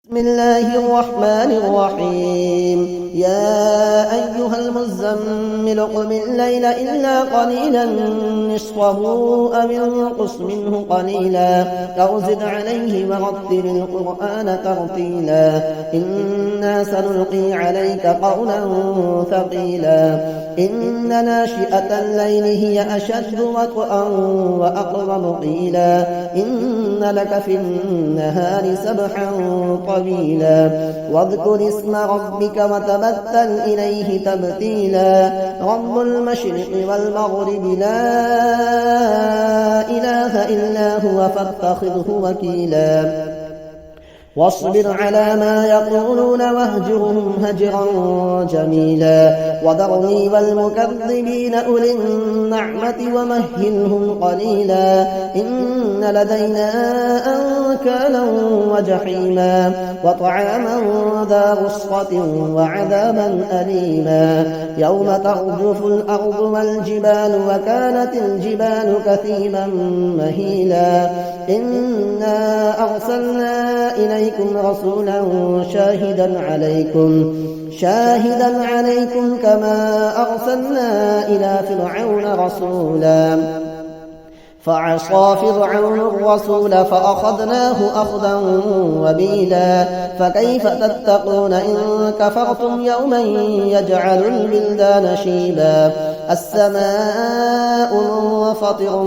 بسم الله الرحمن الرحيم يا أيها المزمل قم الليل إلا قليلا نصفه أو انقص منه قليلا أو زد عليه ورتل القرآن ترتيلا إنا سنلقي عليك قولا ثقيلا إن ناشئة الليل هي أشد وطئا وأقرب قيلا إن لك في النهار سبحا طويلا واذكر اسم ربك وتبتل إليه تبتيلا رب المشرق والمغرب لا إله إلا هو فاتخذه وكيلا واصبر على ما يقولون واهجرهم هجرا جميلا وذرني والمكذبين أولي النعمة ومهلهم قليلا إن لدينا أنكالا وجحيما وطعاما ذا غصة وعذابا أليما يوم ترجف الأرض والجبال وكانت الجبال كثيبا مهيلا إنا أرسلنا إليكم رسولا شاهدا عليكم كما أرسلنا إلى فرعون رسولا فعصى فرعون الرسول فأخذناه أخذا وبيلا فكيف تتقون إن كفرتم يوما يجعل البلدان شيبا السماء منفطر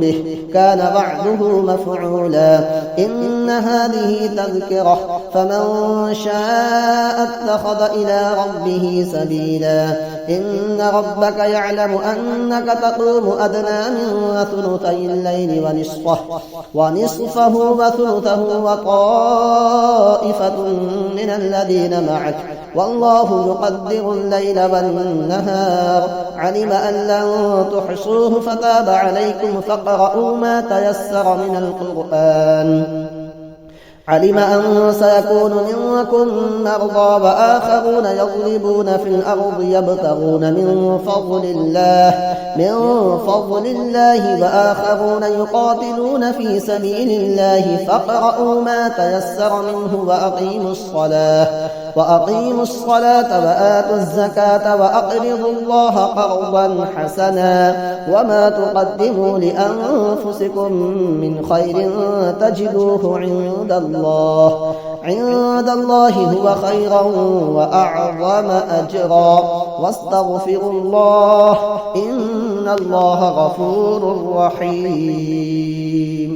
به كان وعده مفعولا إن هذه تذكرة فمن شاء اتخذ إلى ربه سبيلا إن ربك يعلم أنك تقوم أدنى من ثلثي الليل ونصفه وثلثه وطائفة من الذين معك والله يقدر الليل والنهار علم أن لن تحصوه فتاب عليكم فاقرؤوا ما تيسر من القرآن علم أن سيكون منكم مرضى وآخرون يضربون في الأرض يبتغون من فضل الله وآخرون يقاتلون في سبيل الله فاقرؤوا ما تيسر منه وأقيموا الصلاة وآتوا الزكاة وأقرضوا الله قرضا حسنا وما تقدموا لأنفسكم من خير تجدوه عند الله هو خيرا وأعظم أجرا واستغفروا الله إن الله غفور رحيم.